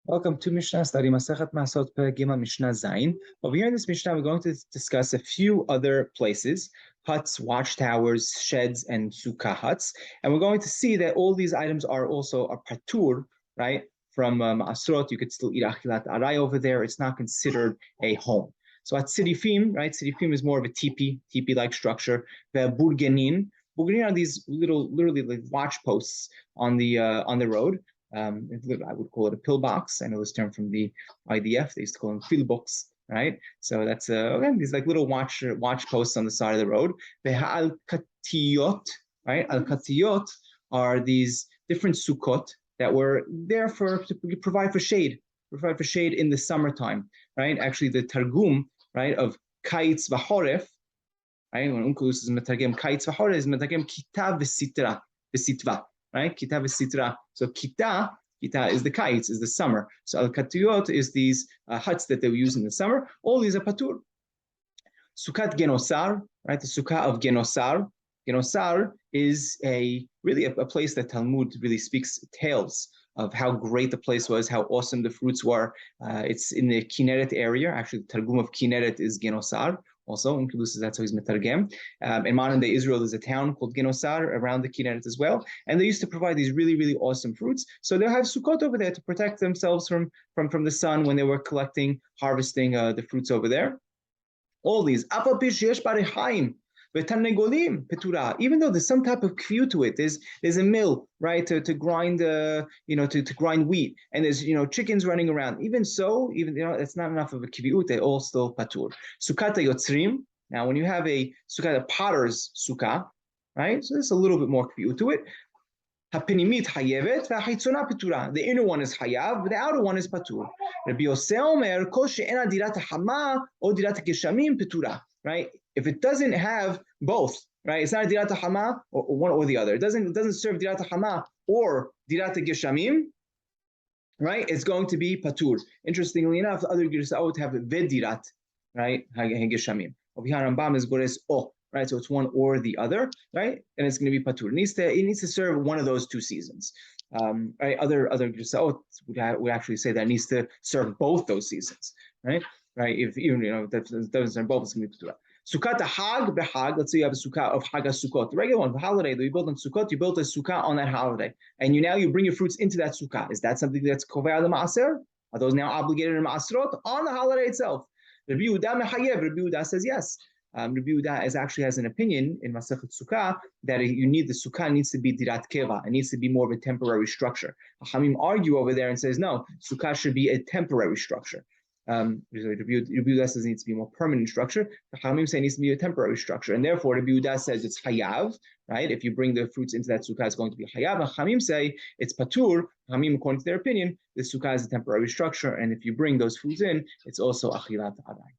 Welcome to Mishna study Masechet Maasrot Perek Gimel Mishna Zayin. Over here in this Mishnah, we're going to discuss a few other places: huts, watchtowers, sheds, and sukkah huts. And we're going to see that all these items are also a patur, right? From Maasrot, you could still eat achilat aray over there. It's not considered a home. So at Sidifim, right? Sidifim is more of a teepee-like structure. The burgenin are these literally like watch posts on the road. I would call it a pillbox. I know this term from the IDF. They used to call them pillbox, right? So that's again these like little watch posts on the side of the road. The al katiyot, right? Al katiyot are these different sukkot that were there to provide for shade in the summertime, right? Actually, the targum, right, of kaitz v'choref, right? When Uncle is metagem kaitz v'choref is metagem kita v'sitva. Right? Kita v'sitra. So kita is the kites, is the summer. So al-katiyot is these huts that they use in the summer. All these are patur. Sukkat genosar, right? The sukkah of genosar. Genosar is really a place that Talmud really speaks tales of how great the place was, how awesome the fruits were. It's in the Kinneret area. Actually, the Targum of Kinneret is Genosar. Also, in Kedusha, that's how he's metargem. In modern day Israel, there's a town called Genosar around the Kinneret as well, and they used to provide these really, really awesome fruits. So they'll have sukkot over there to protect themselves from the sun when they were harvesting the fruits over there. All these, even though there's some type of kviyut to it, there's a mill, right, to grind to grind wheat, and there's chickens running around. Even so, it's not enough of a kviyut. They're all still patur. Sukkah yotzrim. Now, when you have a sukkah, a potter's sukkah, right, so there's a little bit more kviyut to it. Hapinimit hayevet v'hachitzona petura. The inner one is hayav, but the outer one is patur. Rabbi Yosef Omer kol she'ena dirat hama or dirat geshamim petura. Right? If it doesn't have both, right? It's not a dirat hama or one or the other. It doesn't serve dirat hama or dirat geshamim, right? It's going to be patur. Interestingly enough, other girsa'ot have vedirat, right? Geshamim. Over here, Rambam is gores o. Right, so it's one or the other, right? And it's going to be patur. It needs to serve one of those two seasons. Right? Other girsa'ot would actually say that it needs to serve both those seasons, right? Right? If that doesn't serve both, it's going to be patur. Sukkah hag behag. Let's say you have a sukkah of Hag Sukkot, the regular one, the holiday that you built on Sukkot. You built a sukkah on that holiday, and you bring your fruits into that sukkah. Is that something that's kovei the maaser? Are those now obligated in Maasrot on the holiday itself? Rabbi Yehuda says yes. Rabbi Yehuda actually has an opinion in Masechet Sukkah that the sukkah needs to be dirat keva. It needs to be more of a temporary structure. Hachamim argue over there and says no, sukkah should be a temporary structure. Rabbi Yehuda says it needs to be a more permanent structure. Hachamim say it needs to be a temporary structure, and therefore Rabbi Yehuda says it's hayav. Right? If you bring the fruits into that sukkah, it's going to be hayav. And Hachamim say it's patur. Hachamim, according to their opinion, the sukkah is a temporary structure, and if you bring those foods in, it's also achilat aday.